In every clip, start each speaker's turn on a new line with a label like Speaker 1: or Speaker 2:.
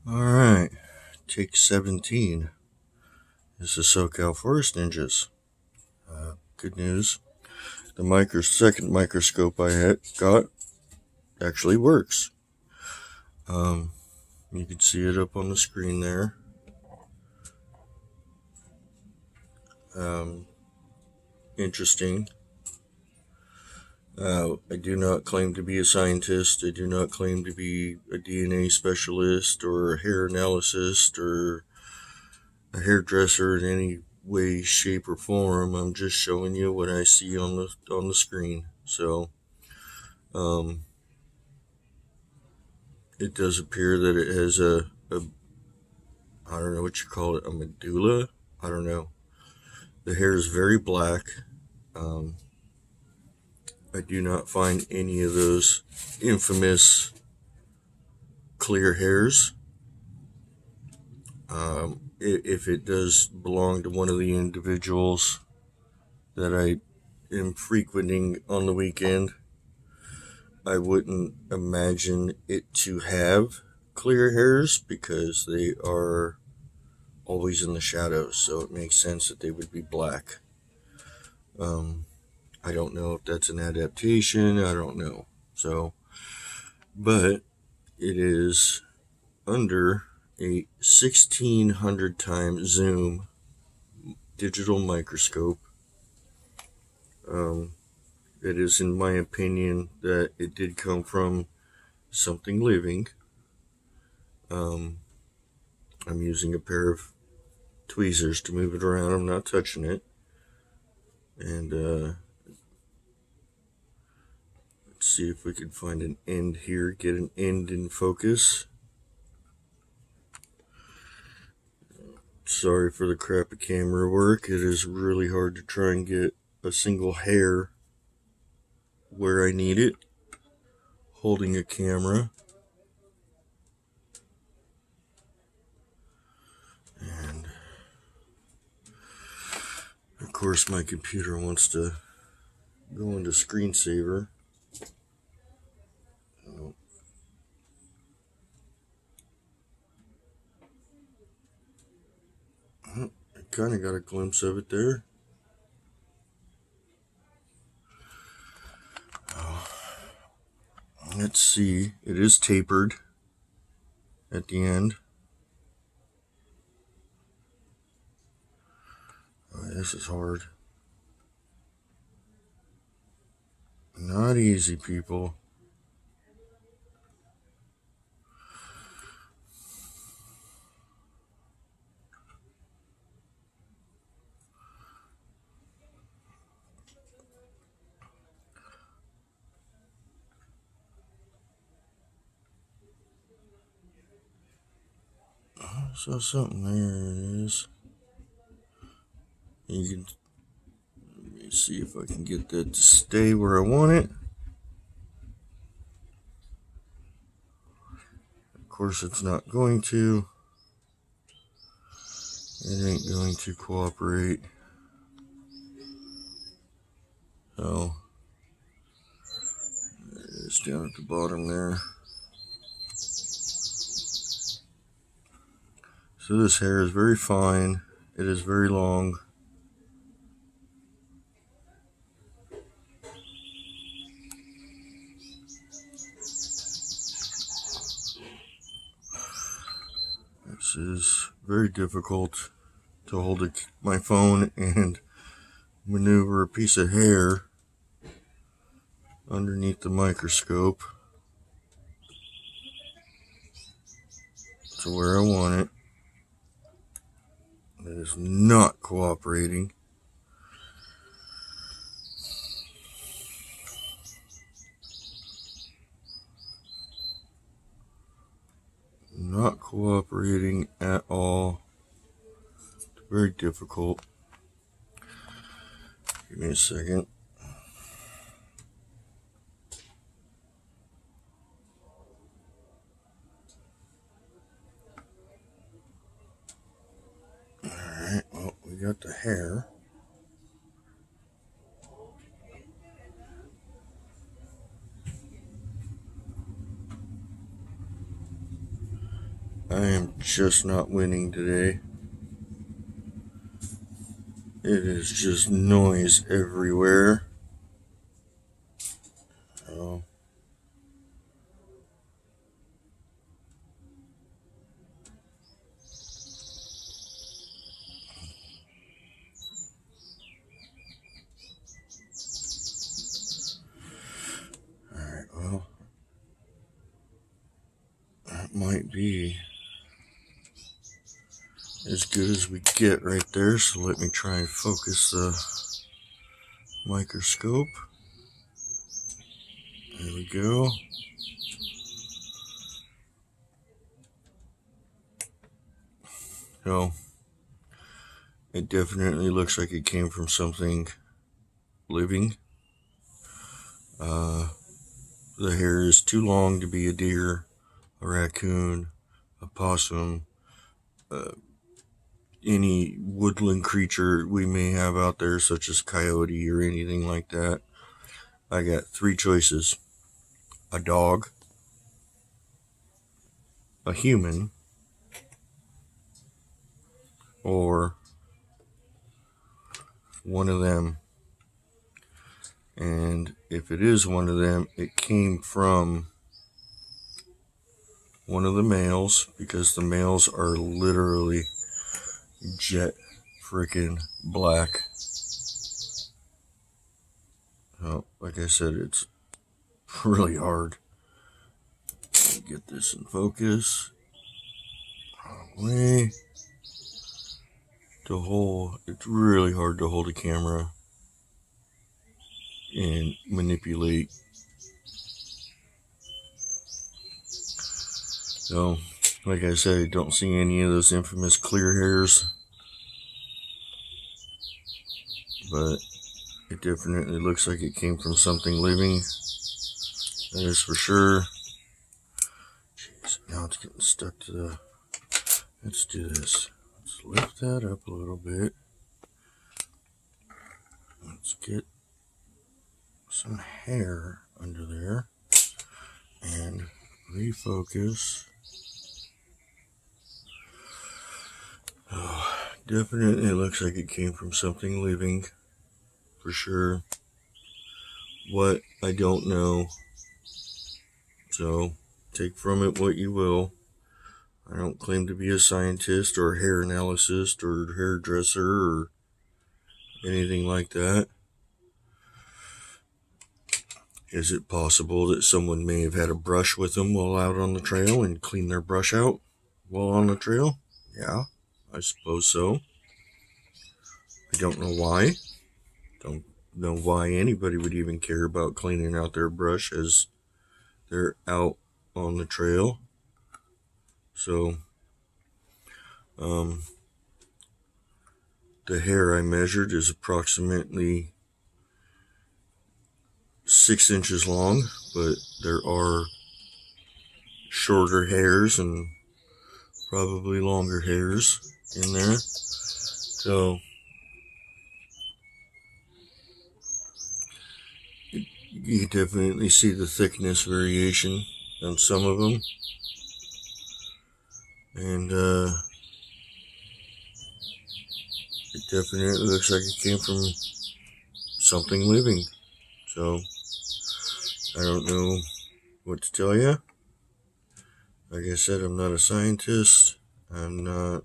Speaker 1: Alright, take 17. This is SoCal Forest Ninjas. Good news. The second microscope I got actually works. You can see it up on the screen there. Interesting. I do not claim to be a scientist. I do not claim to be a DNA specialist or a hair analyst or a hairdresser in any way, shape, or form. I'm just showing you what I see on the screen. So, it does appear that it has a I don't know what you call it, a medulla. I don't know. The hair is very black. I do not find any of those infamous clear hairs. If it does belong to one of the individuals that I am frequenting on the weekend, I wouldn't imagine it to have clear hairs because they are always in the shadows, so it makes sense that they would be black. I don't know if that's an adaptation, I don't know. So, but it is under a 1600 times zoom digital microscope. It is, in my opinion, that it did come from something living. I'm using a pair of tweezers to move it around. I'm not touching it. And let's see if we can find an end here, get an end in focus. Sorry for the crappy camera work. It is really hard to try and get a single hair where I need it holding a camera. And of course my computer wants to go into screensaver. I kind of got a glimpse of it there. Let's see. It is tapered at the end. Oh, this is hard. Not easy, people. So something there it is. You can, let me see if I can get that to stay where I want it. Of course it's not going to. It ain't going to cooperate. So it's down at the bottom there. So this hair is very fine. It is very long. This is very difficult to hold my phone and maneuver a piece of hair underneath the microscope to where I want it. It is not cooperating. Not cooperating at all. It's very difficult. Give me a second. Alright, well, we got the hair. I am just not winning today. It is just noise everywhere. Oh. Alright, well, that might be as good as we get right there, so let me try and focus the microscope. There we go. So, it definitely looks like it came from something living. The hair is too long to be a deer, a raccoon, a possum, any woodland creature we may have out there, such as coyote or anything like that. I got 3 choices: a dog, a human, or one of them. And if it is one of them, it came from one of the males, because the males are literally jet freaking black. Oh, like I said, it's really hard to get this in focus. Way to hold. It's really hard to hold a camera and manipulate. So, like I said, I don't see any of those infamous clear hairs, but it definitely looks like it came from something living. That is for sure. Jeez, now it's getting stuck to the... Let's do this. Let's lift that up a little bit. Let's get some hair under there and refocus. Oh, definitely looks like it came from something living, for sure. What, I don't know. So, take from it what you will. I don't claim to be a scientist or hair analyst or hairdresser or anything like that. Is it possible that someone may have had a brush with them while out on the trail and clean their brush out while on the trail? Yeah, I suppose so. I don't know why. Don't know why anybody would even care about cleaning out their brush as they're out on the trail. So, the hair I measured is approximately 6 inches long, but there are shorter hairs and probably longer hairs in there. So, you can definitely see the thickness variation on some of them. And it definitely looks like it came from something living. So, I don't know what to tell you. Like I said, I'm not a scientist. I'm not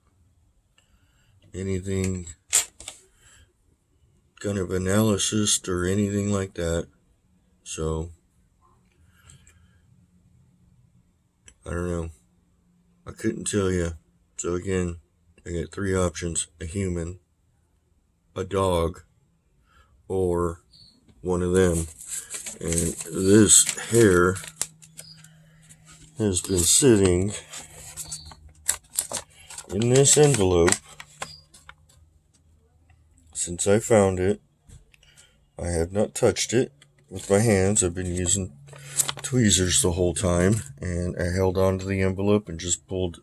Speaker 1: anything kind of analyst or anything like that. So, I don't know. I couldn't tell you. So again, I got 3 options: a human, a dog, or one of them. And this hair has been sitting in this envelope since I found it. I have not touched it with my hands. I've been using tweezers the whole time, and I held on to the envelope and just pulled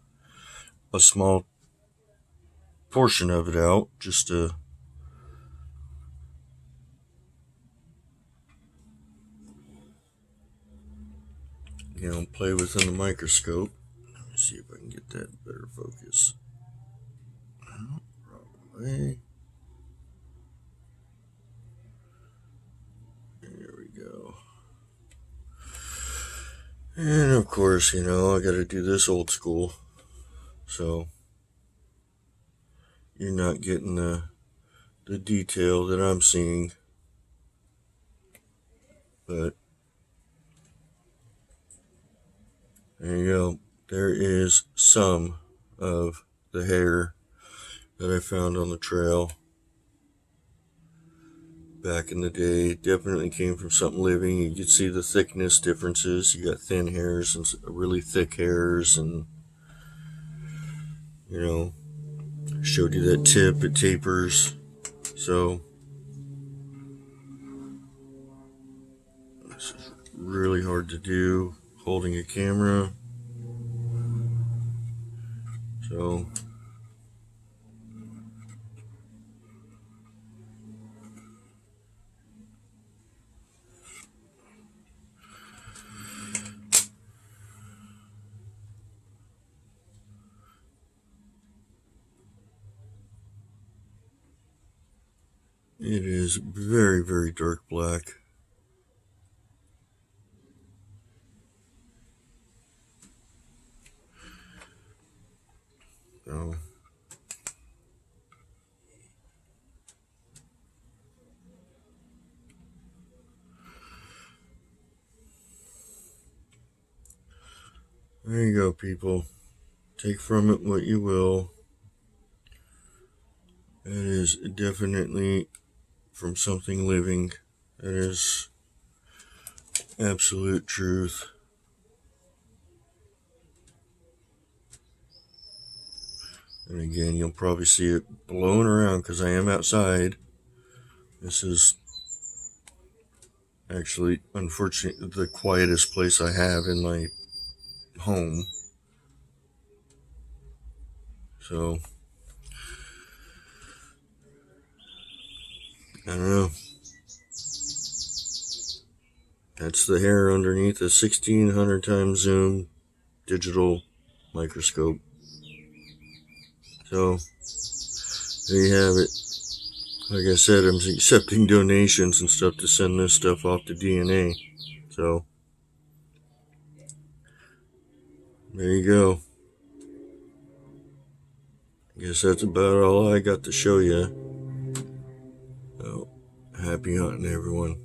Speaker 1: a small portion of it out just to play within the microscope. Let me see if I can get that better focus. Oh, wrong way. There we go. And of course, I gotta do this old school. So you're not getting the detail that I'm seeing. But there you go. There is some of the hair that I found on the trail back in the day. It definitely came from something living. You could see the thickness differences. You got thin hairs and really thick hairs, and showed you that tip, it tapers. So this is really hard to do holding a camera. So it is very, very dark black. So there you go, people. Take from it what you will. It is definitely from something living. That is absolute truth. And again, you'll probably see it blowing around because I am outside. This is actually, unfortunately, the quietest place I have in my home. So I don't know. That's the hair underneath a 1600 times zoom digital microscope. So there you have it. Like I said, I'm accepting donations and stuff to send this stuff off to DNA. So there you go. I guess that's about all I got to show you. So happy hunting, everyone.